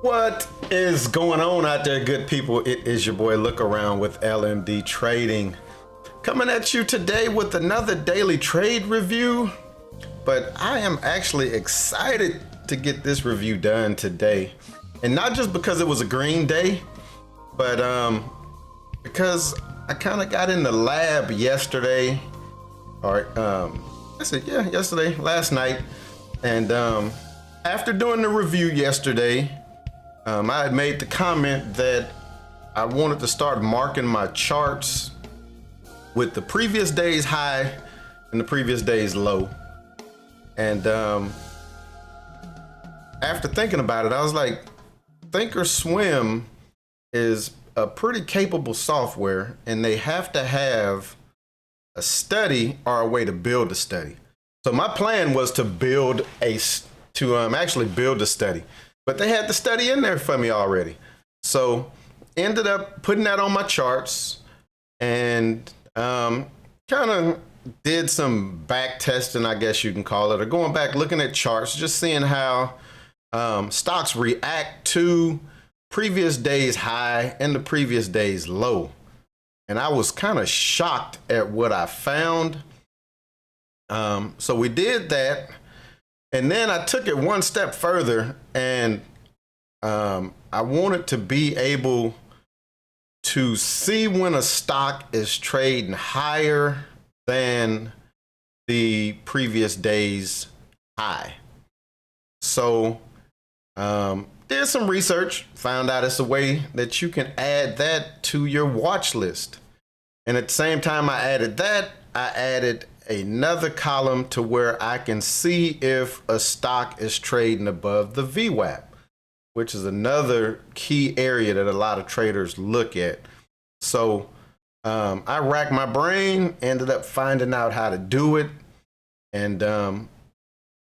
What is going on out there, good people? It is your boy Look Around with LMD Trading, coming at you today with another daily trade review. But I am actually excited to get this review done today, and not just because it was a green day, but because I kind of got in the lab yesterday, or yesterday, last night, and after doing the review yesterday, I had made the comment that I wanted to start marking my charts with the previous day's high and the previous day's low. And after thinking about it, I was like, Thinkorswim is a pretty capable software, and they have to have a study or a way to build a study. So my plan was to actually build a study. But they had the study in there for me already. So ended up putting that on my charts and kind of did some back testing, I guess you can call it, or going back looking at charts, just seeing how stocks react to previous day's high and the previous day's low. And I was kind of shocked at what I found. So we did that. And then I took it one step further, and I wanted to be able to see when a stock is trading higher than the previous day's high. So did some research, found out it's a way that you can add that to your watch list. And at the same time I added that, I added another column to where I can see if a stock is trading above the Vwap, which is another key area that a lot of traders look at. So I racked my brain, ended up finding out how to do it, and I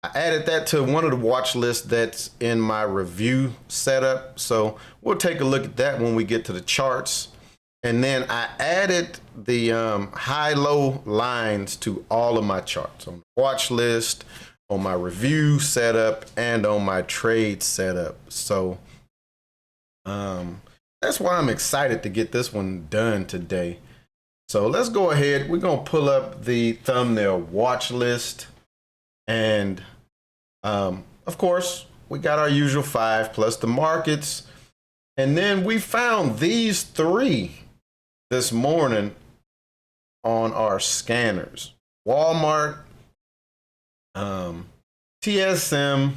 added that to one of the watch lists that's in my review setup. So we'll take a look at that when we get to the charts. And then I added the high-low lines to all of my charts on the watch list, on my review setup, and on my trade setup. So that's why I'm excited to get this one done today. So let's go ahead. We're going to pull up the thumbnail watch list. And of course, we got our usual 5 plus the markets. And then we found these 3 this morning on our scanners: Walmart, TSM.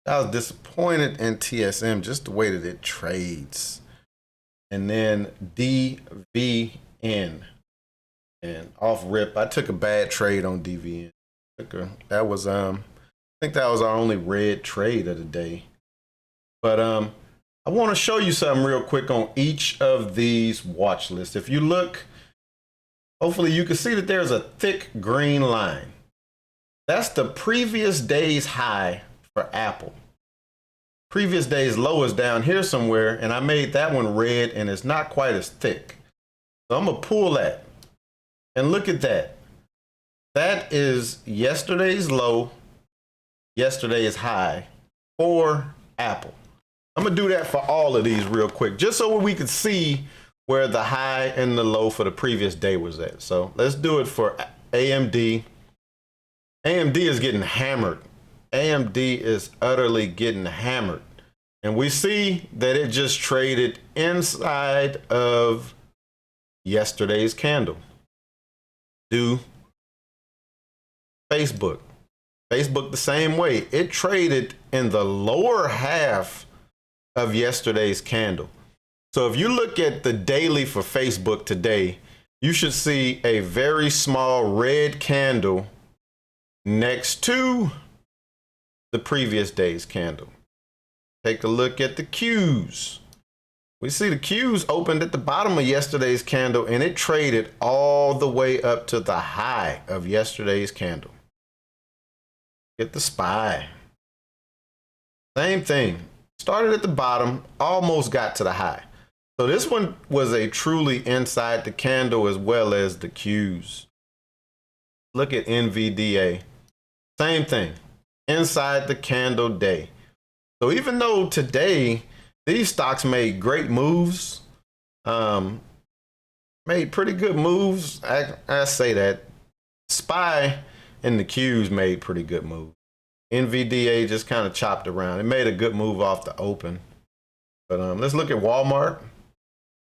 I was disappointed in TSM, just the way that it trades. And then DVN. And off rip, I took a bad trade on DVN. That was I think that was our only red trade of the day. But I want to show you something real quick on each of these watch lists. If you look, hopefully you can see that there's a thick green line. That's the previous day's high for Apple. Previous day's low is down here somewhere, and I made that one red, and it's not quite as thick. So I'm going to pull that, and look at that. That is yesterday's low, yesterday's high for Apple. I'm gonna do that for all of these real quick, just so we can see where the high and the low for the previous day was at. So let's do it for AMD. AMD is getting hammered. AMD is utterly getting hammered. And we see that it just traded inside of yesterday's candle. Do Facebook. Facebook the same way. It traded in the lower half of yesterday's candle. So if you look at the daily for Facebook today, you should see a very small red candle next to the previous day's candle. Take a look at the Qs. We see the Qs opened at the bottom of yesterday's candle, and it traded all the way up to the high of yesterday's candle. Get the SPY. Same thing. Started at the bottom, almost got to the high. So this one was a truly inside the candle as well as the Qs. Look at NVDA. Same thing. Inside the candle day. So even though today these stocks made great moves, made pretty good moves, I say that SPY and the Qs made pretty good moves. NVDA just kind of chopped around. It made a good move off the open. But let's look at Walmart.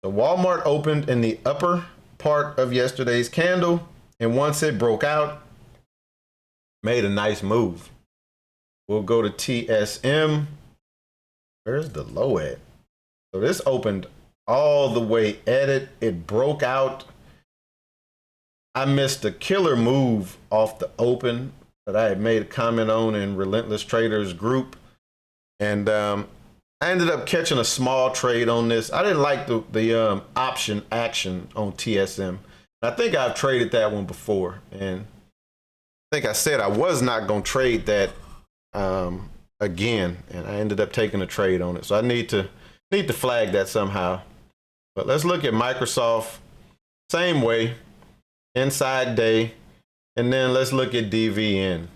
So Walmart opened in the upper part of yesterday's candle, and once it broke out, made a nice move. We'll go to TSM. Where's the low at? So this opened all the way at it. It broke out. I missed a killer move off the open that I had made a comment on in Relentless Traders group. And I ended up catching a small trade on this. I didn't like the option action on TSM. I think I've traded that one before. And I think I said I was not going to trade that again. And I ended up taking a trade on it. So I need to flag that somehow. But let's look at Microsoft. Same way. Inside day. And then let's look at DVN.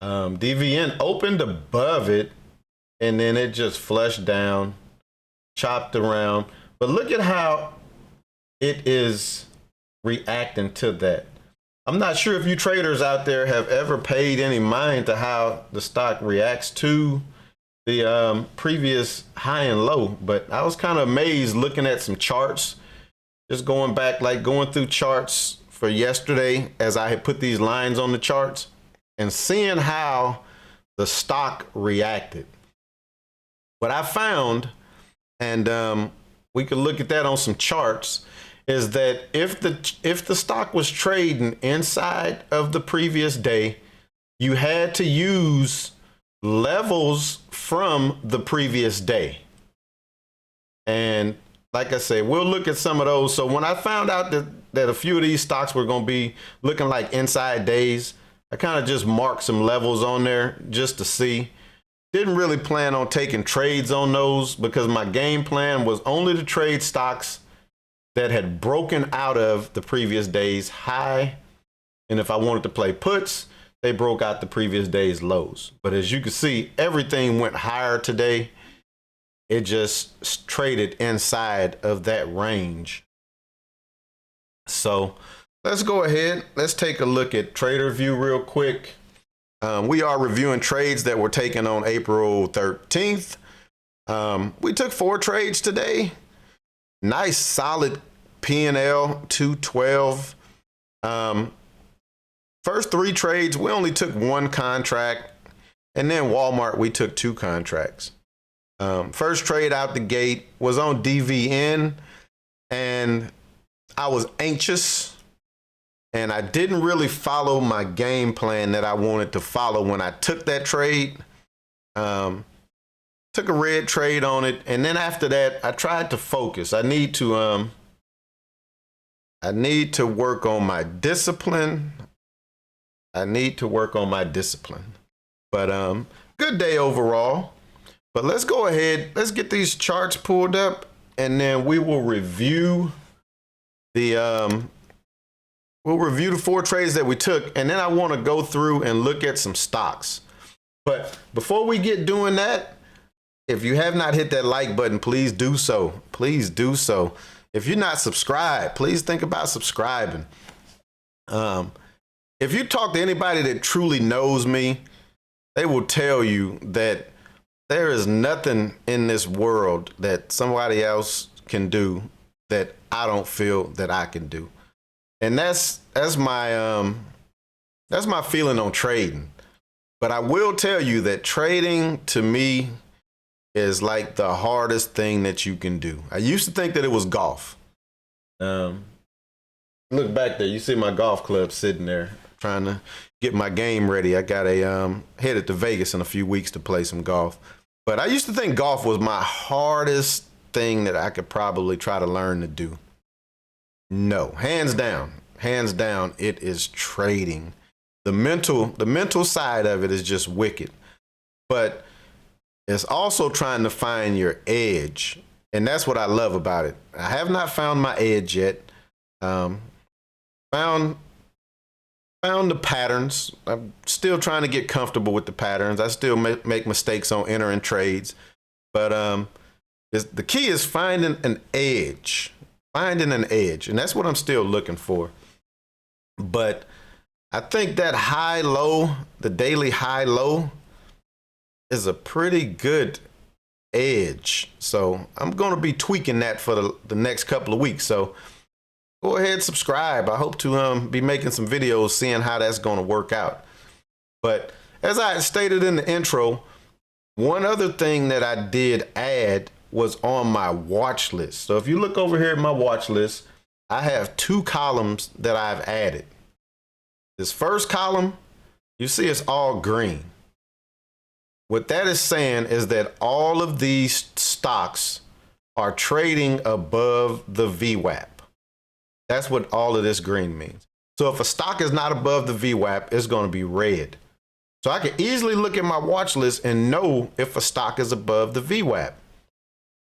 DVN opened above it, and then it just flushed down, chopped around. But look at how it is reacting to that. I'm not sure if you traders out there have ever paid any mind to how the stock reacts to the previous high and low, but I was kind of amazed looking at some charts, just going back, like going through charts for yesterday as I had put these lines on the charts and seeing how the stock reacted. What I found, and we could look at that on some charts, is that if the stock was trading inside of the previous day, you had to use levels from the previous day. And like I said, we'll look at some of those. So when I found out that a few of these stocks were going to be looking like inside days, I kind of just marked some levels on there just to see. Didn't really plan on taking trades on those because my game plan was only to trade stocks that had broken out of the previous day's high. And if I wanted to play puts, they broke out the previous day's lows. But as you can see, everything went higher today. It just traded inside of that range. So let's go ahead. Let's take a look at Tradervue real quick. We are reviewing trades that were taken on April 13th. We took 4 trades today. Nice solid P&L 212. First 3 trades, we only took 1 contract. And then Walmart, we took 2 contracts. First trade out the gate was on DVN, and I was anxious, and I didn't really follow my game plan that I wanted to follow when I took that trade. Took a red trade on it, and then after that, I tried to focus. I need to work on my discipline. But good day overall. But let's go ahead. Let's get these charts pulled up, and then we will review the 4 trades that we took, and then I want to go through and look at some stocks. But before we get doing that, if you have not hit that like button, please do so. Please do so. If you're not subscribed, please think about subscribing. If you talk to anybody that truly knows me, they will tell you that there is nothing in this world that somebody else can do that I don't feel that I can do. And that's my feeling on trading. But I will tell you that trading to me is like the hardest thing that you can do. I used to think that it was golf. Look back there, you see my golf club sitting there trying to get my game ready. I got headed to Vegas in a few weeks to play some golf. But I used to think golf was my hardest thing that I could probably try to learn to do. No, hands down, it is trading. The mental side of it is just wicked. But it's also trying to find your edge. And that's what I love about it. I have not found my edge yet. Found found the patterns. I'm still trying to get comfortable with the patterns. I still make mistakes on entering trades, but the key is finding an edge. Finding an edge, and that's what I'm still looking for. But I think that high-low, the daily high-low, is a pretty good edge. So I'm going to be tweaking that for the next couple of weeks. So go ahead, subscribe. I hope to be making some videos seeing how that's going to work out. But as I stated in the intro, one other thing that I did add was on my watch list. So if you look over here at my watch list, I have 2 columns that I've added. This first column, you see it's all green. What that is saying is that all of these stocks are trading above the Vwap. That's what all of this green means. So if a stock is not above the Vwap, it's going to be red. So I can easily look at my watch list and know if a stock is above the Vwap.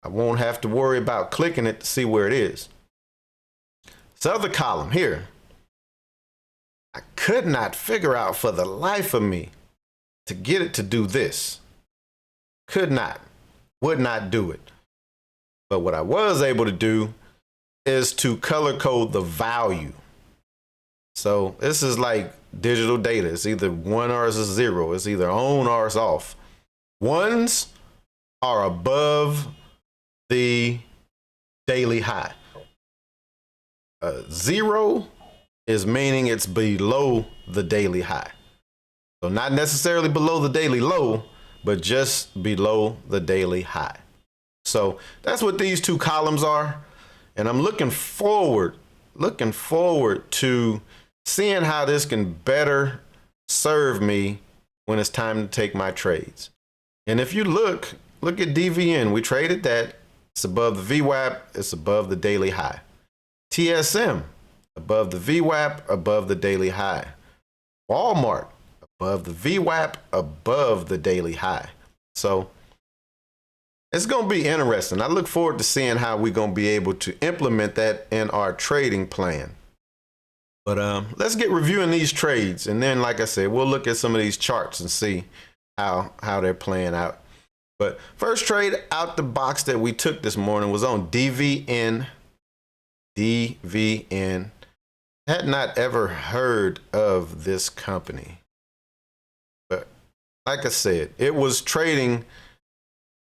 I won't have to worry about clicking it to see where it is. This other column here, I could not figure out for the life of me to get it to do this. Could not, would not do it. But what I was able to do is to color code the value. So this is like digital data. It's either 1 or it's a 0. It's either on or it's off. Ones are above the daily high. 0 is meaning it's below the daily high. So not necessarily below the daily low, but just below the daily high. So that's what these 2 columns are. And I'm looking forward to seeing how this can better serve me when it's time to take my trades. And if you look at DVN, we traded that. It's above the Vwap, it's above the daily high. TSM, above the Vwap, above the daily high. Walmart, above the Vwap, above the daily high. So it's going to be interesting. I look forward to seeing how we're going to be able to implement that in our trading plan. But let's get reviewing these trades. And then, like I said, we'll look at some of these charts and see how they're playing out. But first trade out the box that we took this morning was on DVN. DVN. Had not ever heard of this company. But like I said, it was trading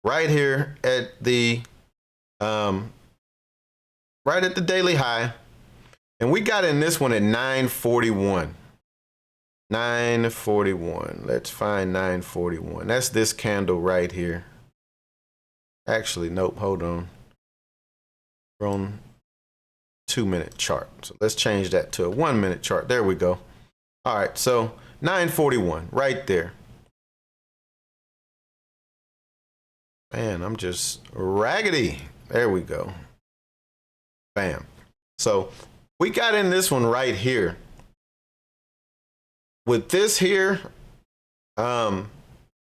right here at the daily high. And we got in this one at 941. 941. Let's find 941. That's this candle right here. Actually, nope, hold on. We're on 2-minute chart. So let's change that to a 1-minute chart. There we go. All right, so 941 right there. Man, I'm just raggedy. There we go. Bam. So we got in this one right here. With this here, I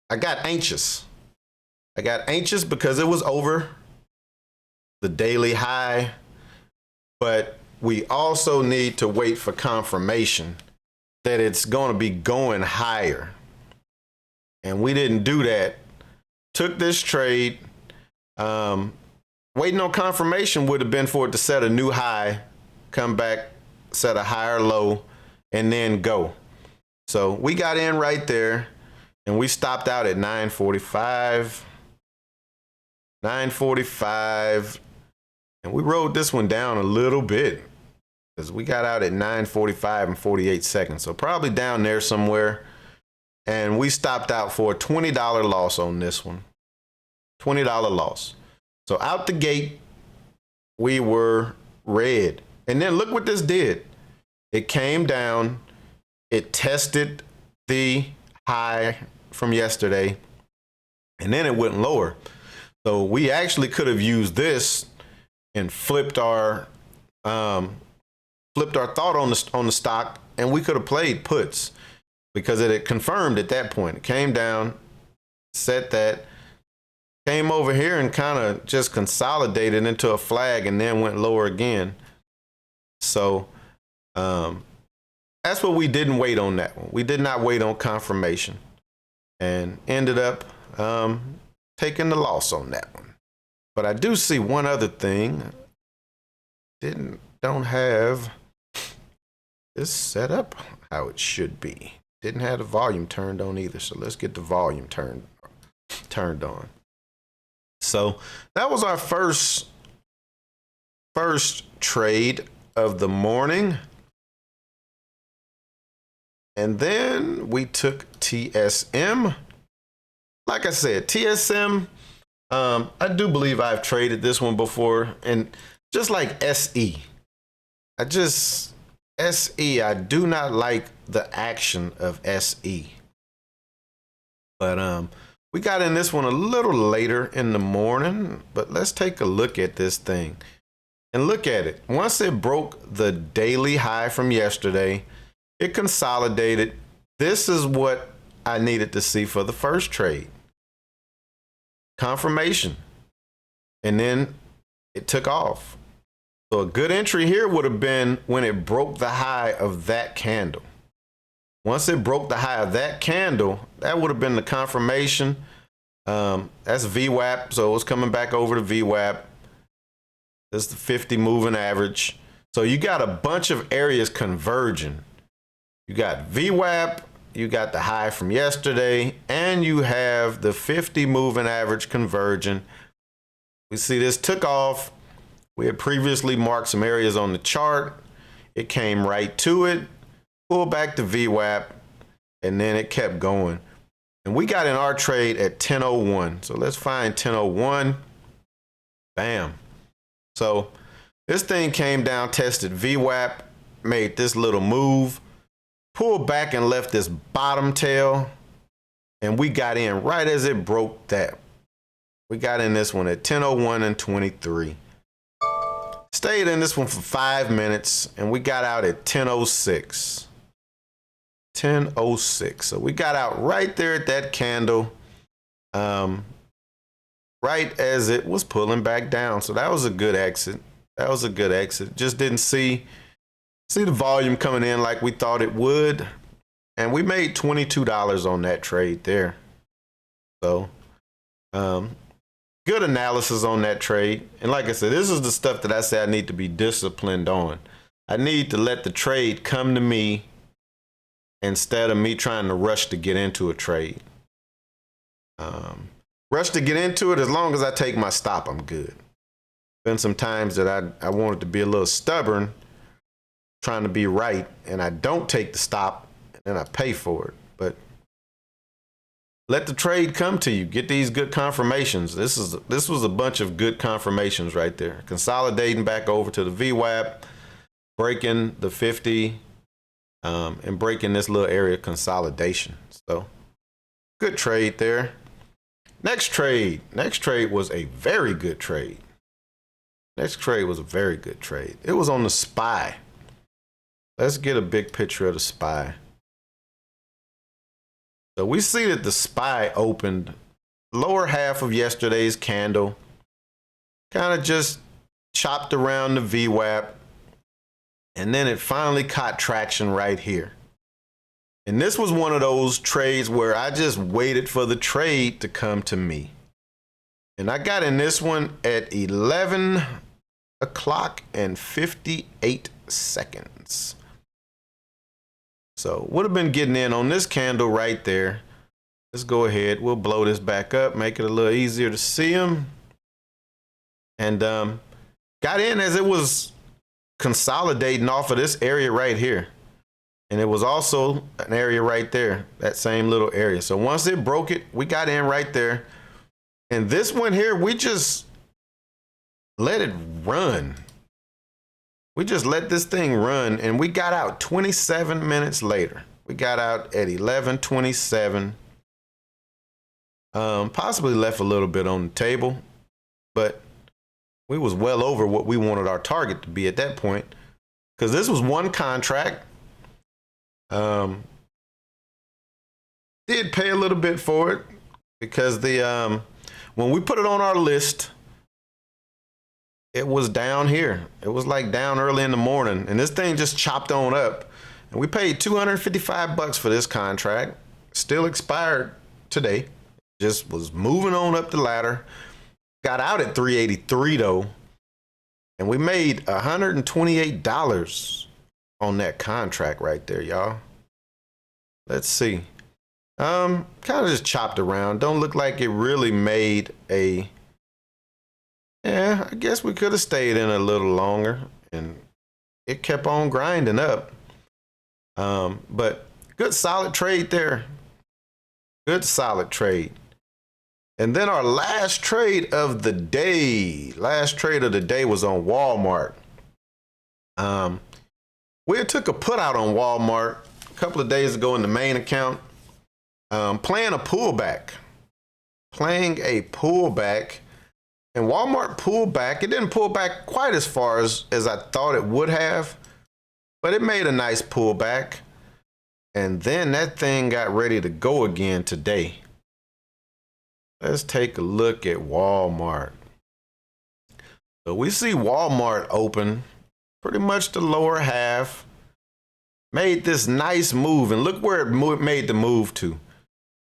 got anxious. I got anxious because it was over the daily high, but we also need to wait for confirmation that it's going to be going higher. And we didn't do that. Took this trade. Waiting on confirmation would have been for it to set a new high, come back, set a higher low, and then go. So we got in right there, and we stopped out at 945. 945. And we rode this one down a little bit because we got out at 945 and 48 seconds. So probably down there somewhere. And we stopped out for a $20 loss on this one. $20 loss. So out the gate, we were red. And then look what this did. It came down. It tested the high from yesterday. And then it went lower. So we actually could have used this and flipped our thought on the stock, and we could have played puts because it had confirmed at that point. It came down, set that, came over here and kind of just consolidated into a flag and then went lower again. So that's what we didn't wait on that one. We did not wait on confirmation and ended up taking the loss on that one. But I do see one other thing. Don't have this set up how it should be. Didn't have the volume turned on either. So let's get the volume turned on. So that was our first trade of the morning. And then we took TSM. Like I said, TSM, I do believe I've traded this one before. And just like SE, I do not like the action of SE. But we got in this one a little later in the morning. But let's take a look at this thing. And look at it. Once it broke the daily high from yesterday, it consolidated. This is what I needed to see for the first trade. Confirmation. And then it took off. So a good entry here would have been when it broke the high of that candle. Once it broke the high of that candle, that would have been the confirmation. That's Vwap. So it was coming back over to Vwap. This is the 50 moving average. So you got a bunch of areas converging. You got Vwap, you got the high from yesterday, and you have the 50 moving average converging. We see this took off. We had previously marked some areas on the chart. It came right to it, pulled back to Vwap, and then it kept going. And we got in our trade at 10:01. So let's find 10:01. Bam. So this thing came down, tested Vwap, made this little move, pulled back and left this bottom tail, and we got in right as it broke that. We got in this one at 10:01 and 23. Stayed in this one for 5 minutes, and we got out at 10:06. 10:06. So we got out right there at that candle, right as it was pulling back down. So that was a good exit. Just didn't see the volume coming in like we thought it would. And we made $22 on that trade there. So good analysis on that trade. And like I said, this is the stuff that I say I need to be disciplined on. I need to let the trade come to me instead of me trying to rush to get into a trade. Rush to get into it, as long as I take my stop, I'm good. Been some times that I wanted to be a little stubborn, trying to be right, and I don't take the stop, and then I pay for it. But let the trade come to you. Get these good confirmations. This was a bunch of good confirmations right there. Consolidating back over to the Vwap, breaking the 50, and breaking this little area of consolidation. So good trade there. Next trade was a very good trade. It was on the SPY. Let's get a big picture of the SPY. So we see that the SPY opened lower half of yesterday's candle, kind of just chopped around the Vwap, and then it finally caught traction right here. And this was one of those trades where I just waited for the trade to come to me. And I got in this one at 11 o'clock and 58 seconds. So would have been getting in on this candle right there. Let's go ahead. We'll blow this back up, make it a little easier to see them. And got in as it was consolidating off of this area right here. And it was also an area right there, that same little area. So once it broke it, we got in right there. And this one here, we just let it run. We just let this thing run, and we got out 27 minutes later. We got out at 11:27. Possibly left a little bit on the table, but we was well over what we wanted our target to be at that point, because this was one contract. Did pay a little bit for it, because the when we put it on our list, it was down here. It was like down early in the morning, and this thing just chopped on up. And we paid $255 for this contract. Still expired today. Just was moving on up the ladder. Got out at 383 though. And we made $128 on that contract right there, y'all. Let's see. Kind of just chopped around. Don't look like it really made a... Yeah, I guess we could have stayed in a little longer. And it kept on grinding up. But good solid trade there. Good solid trade. And then our last trade of the day. Last trade of the day was on Walmart. We took a put out on Walmart a couple of days ago in the main account. Playing a pullback. And Walmart pulled back. It didn't pull back quite as far as I thought it would have. But it made a nice pullback. And then that thing got ready to go again today. Let's take a look at Walmart. So we see Walmart open pretty much the lower half. Made this nice move. And look where it made the move to.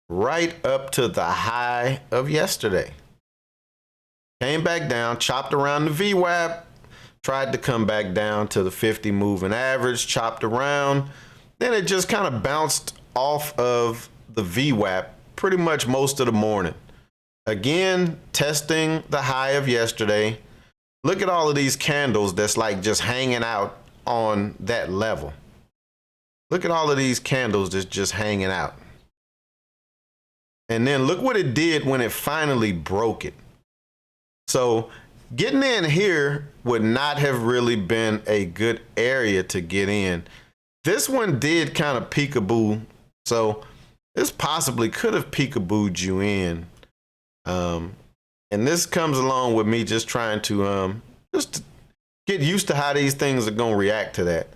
Right up to the high of yesterday. Came back down, chopped around the Vwap. Tried to come back down to the 50 moving average, chopped around. Then it just kind of bounced off of the Vwap pretty much most of the morning. Again, testing the high of yesterday. Look at all of these candles that's like just hanging out on that level. Look at all of these candles that's just hanging out. And then look what it did when it finally broke it. So getting in here would not have really been a good area to get in. This one did kind of peekaboo. So this possibly could have peekabooed you in. And this comes along with me just trying to just get used to how these things are going to react to that.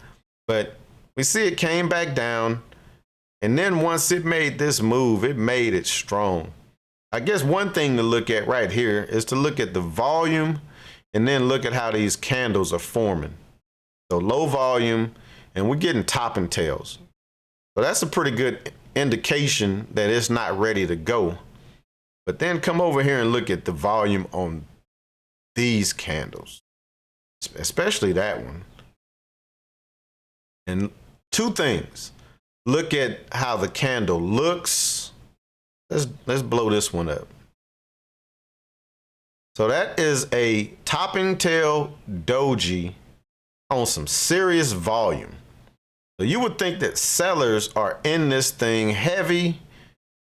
But we see it came back down. And then once it made this move, it made it strong. I guess one thing to look at right here is to look at the volume and then look at how these candles are forming. So low volume, and we're getting topping tails. So that's a pretty good indication that it's not ready to go. But then come over here and look at the volume on these candles, especially that one. And two things. Look at how the candle looks. Let's blow this one up. So that is a topping tail doji on some serious volume. So you would think that sellers are in this thing heavy,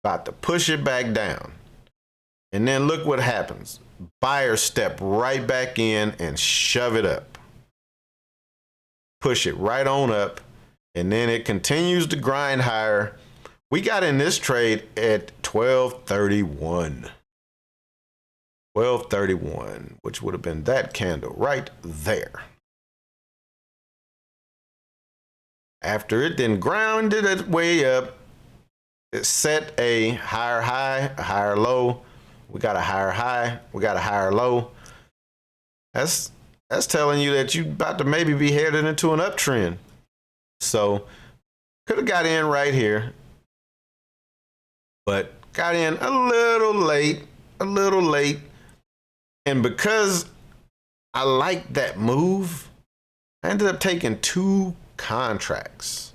about to push it back down. And then look what happens. Buyers step right back in and shove it up. Push it right on up. And then it continues to grind higher. We got in this trade at 1231. 1231, which would have been that candle right there. After it then grounded it way up, it set a higher high, a higher low. We got a higher high, we got a higher low. That's telling you that you about to maybe be headed into an uptrend. So could have got in right here, but got in a little late. And because I liked that move, I ended up taking two contracts.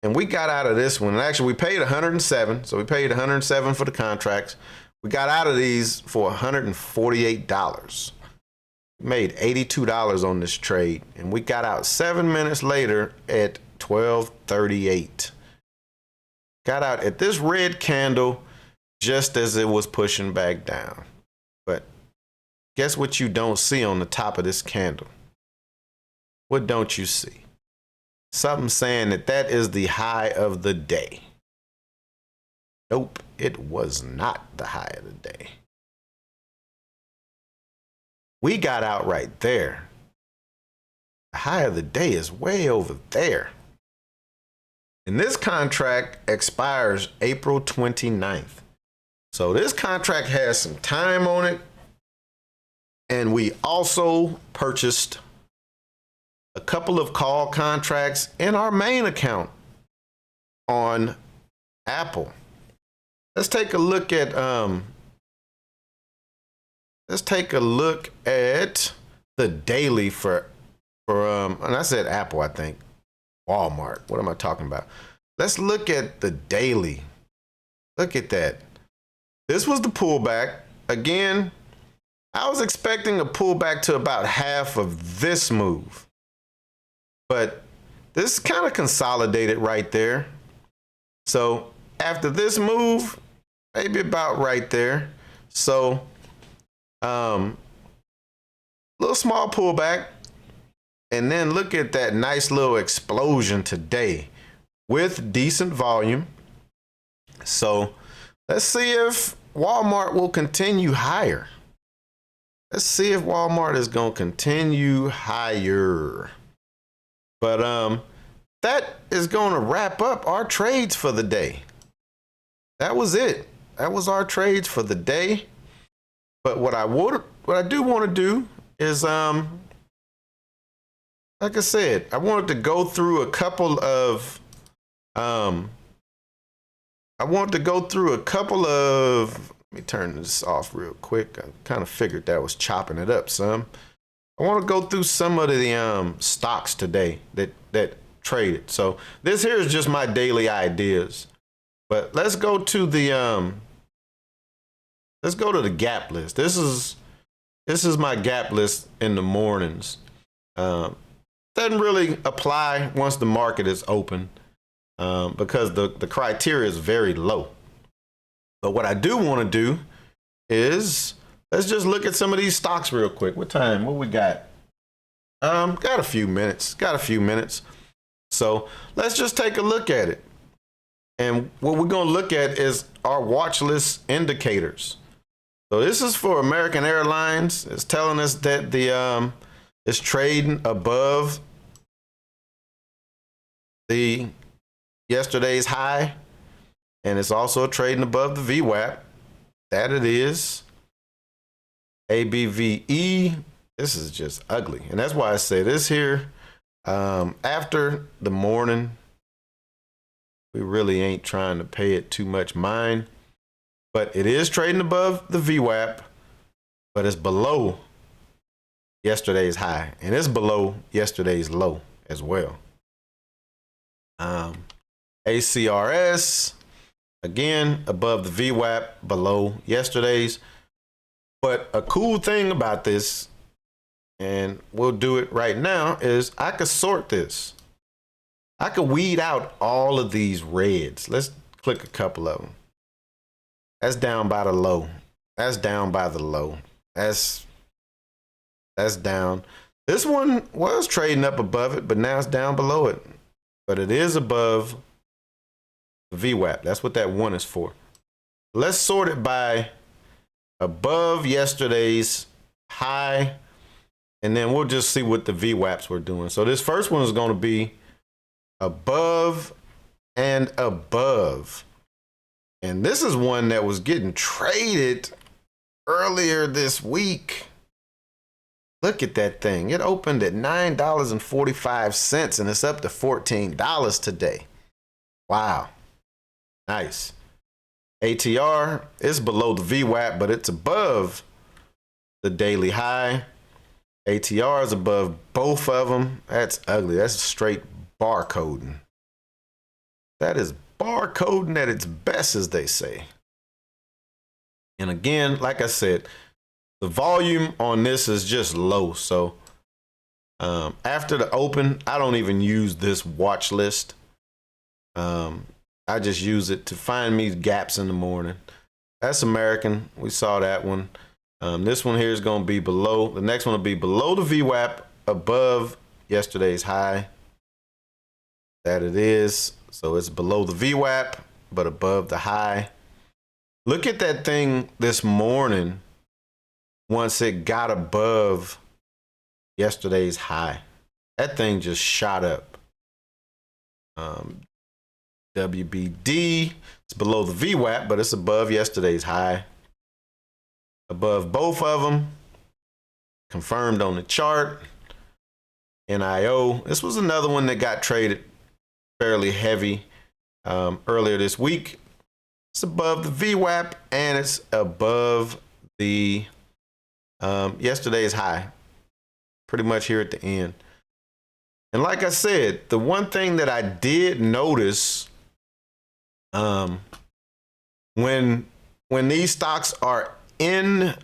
And we got out of this one. And actually, we paid 107. So we paid 107 for the contracts. We got out of these for $148. We made $82 on this trade. And we got out 7 minutes later at 12:38. Got out at this red candle just as it was pushing back down. But guess what you don't see on the top of this candle? What don't you see? Something saying that that is the high of the day. Nope, it was not the high of the day. We got out right there. The high of the day is way over there. And this contract expires April 29th. So this contract has some time on it. And we also purchased a couple of call contracts in our main account on Apple. Let's take a look at the daily for and I said Apple, I think Walmart. What am I talking about? Let's look at the daily. Look at that. This was the pullback. Again, I was expecting a pullback to about half of this move, but this kind of consolidated right there. So after this move, maybe about right there. So little small pullback, and then look at that nice little explosion today with decent volume. So let's see if Walmart will continue higher. Let's see if Walmart is going to continue higher. But that is going to wrap up our trades for the day. That was it. That was our trades for the day. But what I do want to do is like I said, I wanted to go through a couple of let me turn this off real quick. I kind of figured that was chopping it up some. I want to go through some of the stocks today that traded. So this here is just my daily ideas. But let's go to the gap list. This is my gap list in the mornings. Doesn't really apply once the market is open because the criteria is very low. But what I do want to do is let's just look at some of these stocks real quick. What time? What we got? Got a few minutes. So let's just take a look at it. And what we're going to look at is our watch list indicators. So this is for American Airlines. It's telling us that it's trading above the yesterday's high, and it's also trading above the VWAP. That it is. ABVE. This is just ugly, and that's why I say this here. After the morning, we really ain't trying to pay it too much mind, but it is trading above the VWAP, but it's below yesterday's high, and it's below yesterday's low as well. ACRS, again, above the VWAP, below yesterday's. But a cool thing about this, and we'll do it right now, is I could sort this. I could weed out all of these reds. Let's click a couple of them. That's down by the low. That's down by the low. That's down. This one was trading up above it, but now it's down below it. But it is above the VWAP. That's what that one is for. Let's sort it by above yesterday's high, and then we'll just see what the VWAPs were doing. So this first one is going to be above and above. And this is one that was getting traded earlier this week. Look at that thing. It opened at $9.45 and it's up to $14 today. Wow. Nice. ATR is below the VWAP, but it's above the daily high. ATR is above both of them. That's ugly. That's straight barcoding. That is barcoding at its best, as they say. And again, like I said, the volume on this is just low. So after the open, I don't even use this watch list. I just use it to find me gaps in the morning. That's American. We saw that one. This one here is going to be below. The next one will be below the VWAP, above yesterday's high. That it is. So it's below the VWAP, but above the high. Look at that thing this morning. Once it got above yesterday's high, that thing just shot up. WBD, it's below the VWAP, but it's above yesterday's high. Above both of them, confirmed on the chart. NIO. This was another one that got traded fairly heavy earlier this week. It's above the VWAP and it's above the yesterday's high, pretty much here at the end. And like I said, the one thing that I did notice when these stocks are in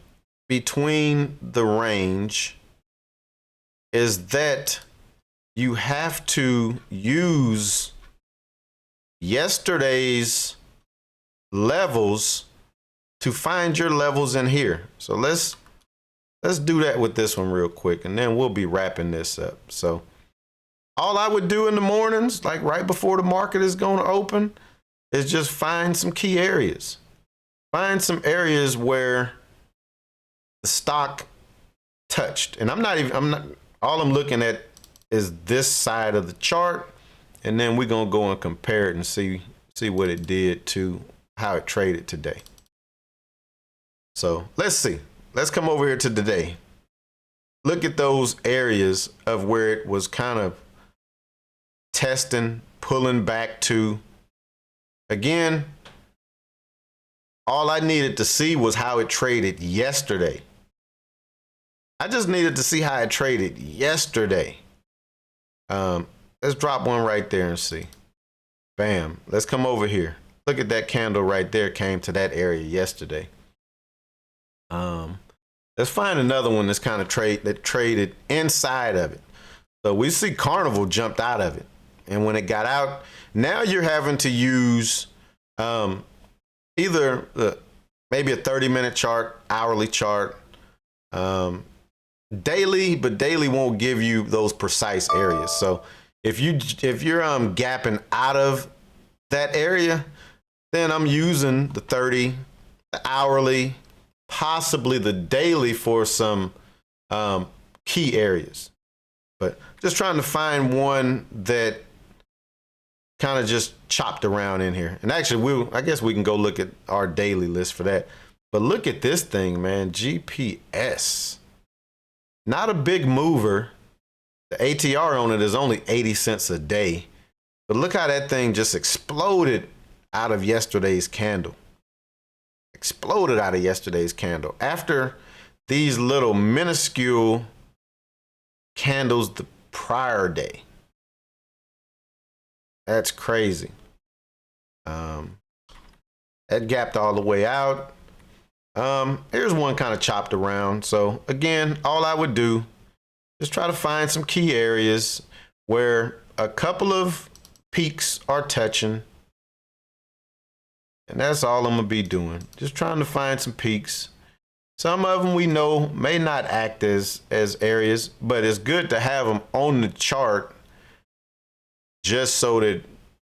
between the range is that you have to use yesterday's levels to find your levels in here. So let's do that with this one real quick, and then we'll be wrapping this up. So all I would do in the mornings, like right before the market is going to open, is just find some key areas. Find some areas where the stock touched. And all I'm looking at is this side of the chart, and then we're going to go and compare it and see what it did to how it traded today. So let's see. Let's come over here to today. Look at those areas of where it was kind of testing, pulling back to. Again, all I needed to see was how it traded yesterday. I just needed to see how it traded yesterday. Let's drop one right there and see. Bam. Let's come over here. Look at that candle right there, came to that area yesterday. Let's find another one that's kind of traded inside of it. So we see Carnival jumped out of it. And when it got out, now you're having to use either maybe a 30-minute chart, hourly chart, daily, but daily won't give you those precise areas. So if you're gapping out of that area, then I'm using the 30, the hourly, possibly the daily for some key areas. But just trying to find one that kind of just chopped around in here. And actually, I guess we can go look at our daily list for that. But look at this thing, man. GPS. Not a big mover. The ATR on it is only 80 cents a day. But look how that thing just exploded out of yesterday's candle. Exploded out of yesterday's candle. After these little minuscule candles the prior day. That's crazy. That gapped all the way out. Here's one kind of chopped around. So again, all I would do is try to find some key areas where a couple of peaks are touching. And that's all I'm gonna be doing. Just trying to find some peaks. Some of them we know may not act as areas, but it's good to have them on the chart just so that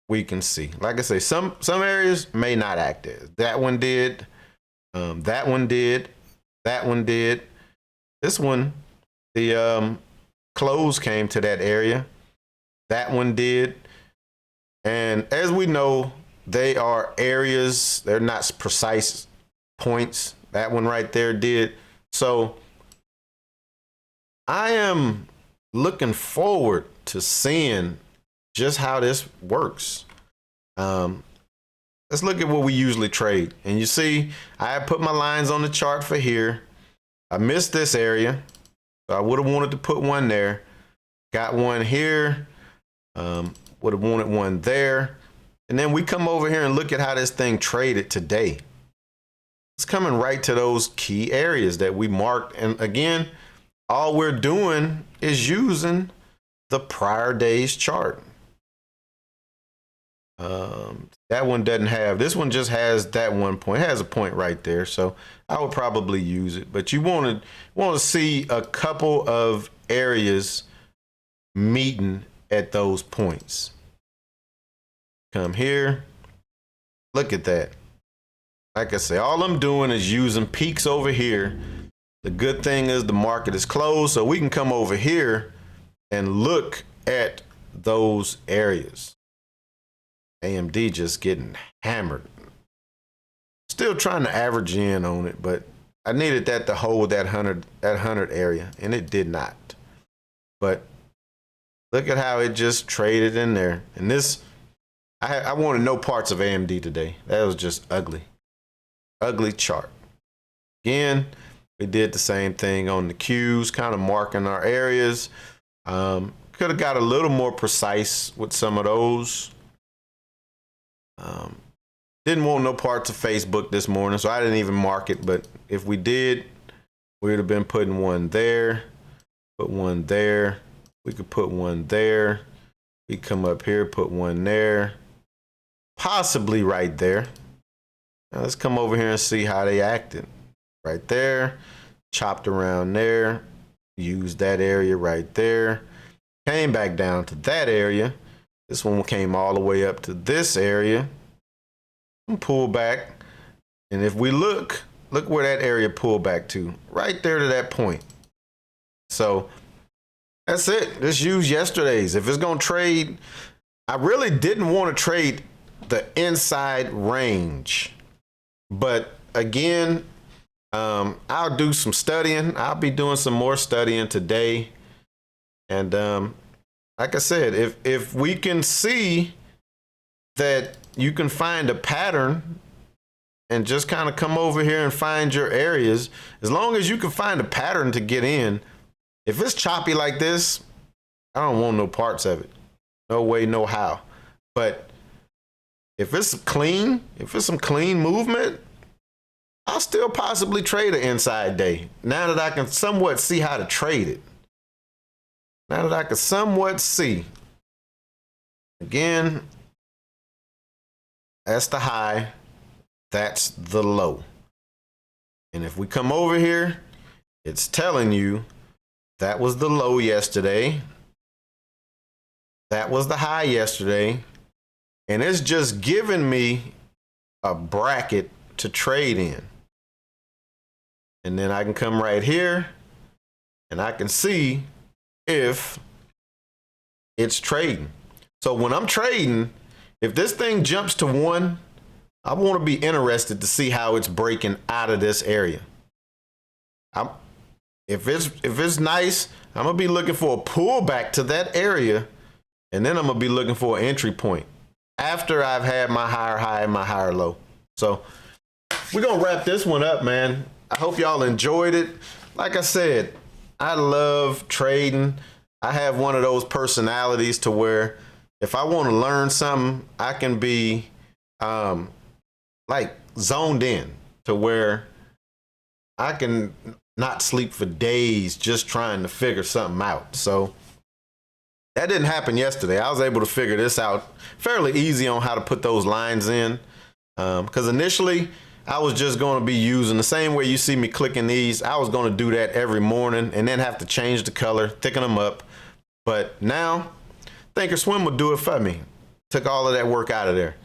we can see. Like I say, some areas may not act as. That one did. That one did. That one did. This one, the close came to that area. That one did. And as we know, they are areas. They're not precise points. That one right there did. So I am looking forward to seeing just how this works. Let's look at what we usually trade. And you see, I put my lines on the chart for here. I missed this area. So I would have wanted to put one there. Got one here. Would have wanted one there. And then we come over here and look at how this thing traded today. It's coming right to those key areas that we marked. And again, all we're doing is using the prior day's chart. That one doesn't have, this one just has that one point. It has a point right there. So I would probably use it, but you want to see a couple of areas meeting at those points. Come here. Look at that. Like I say, all I'm doing is using peaks over here. The good thing is the market is closed, so we can come over here and look at those areas. AMD just getting hammered. Still trying to average in on it, but I needed that to hold that 100 area, and it did not. But Look at how it just traded in there. And this, I wanted no parts of AMD today. That was just ugly. Ugly chart. Again, we did the same thing on the Qs, kind of marking our areas. Could have got a little more precise with some of those. Didn't want no parts of Facebook this morning, so I didn't even mark it. But if we did, we would have been putting one there, put one there. We could put one there. We come up here, put one there, possibly right there. Now let's come over here and see how they acted. Right there, chopped around there, used that area right there, came back down to that area. This one came all the way up to this area and pull back. And if we look where that area pulled back to, right there to that point. So that's it. Just use yesterday's. If it's going to trade, I really didn't want to trade the inside range. But again, I'll do some studying. I'll be doing some more studying today. And like I said, if we can see that you can find a pattern and just kind of come over here and find your areas, as long as you can find a pattern to get in. If it's choppy like this, I don't want no parts of it. No way, no how. But if it's clean, if it's some clean movement, I'll still possibly trade an inside day. Now that I can somewhat see how to trade it. Now that I can somewhat see. Again, that's the high. That's the low. And if we come over here, it's telling you that was the low yesterday. That was the high yesterday. And it's just giving me a bracket to trade in. And then I can come right here and I can see if it's trading. So when I'm trading, if this thing jumps to 1, I want to be interested to see how it's breaking out of this area. If it's nice, I'm going to be looking for a pullback to that area, and then I'm going to be looking for an entry point after I've had my higher high and my higher low. So we're going to wrap this one up, man. I hope y'all enjoyed it. Like I said, I love trading. I have one of those personalities to where if I want to learn something, I can be like zoned in to where I can not sleep for days just trying to figure something out. So that didn't happen yesterday. I was able to figure this out fairly easy on how to put those lines in. Because initially I was just going to be using the same way you see me clicking these. I was going to do that every morning and then have to change the color, thicken them up. But now Thinkorswim will do it for me. Took all of that work out of there.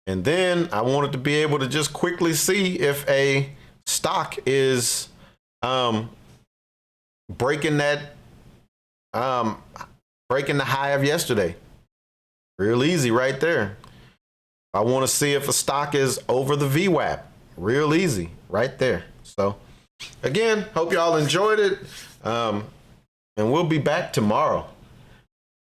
And then I wanted to be able to just quickly see if a stock is breaking that breaking the high of yesterday. Real easy right there. I want to see if a stock is over the Vwap. Real easy right there. So again, hope y'all enjoyed it. And we'll be back tomorrow.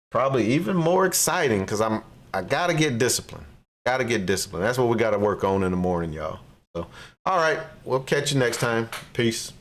Probably even more exciting because I gotta get disciplined. Gotta get disciplined. That's what we gotta work on in the morning, y'all. So all right, we'll catch you next time. Peace.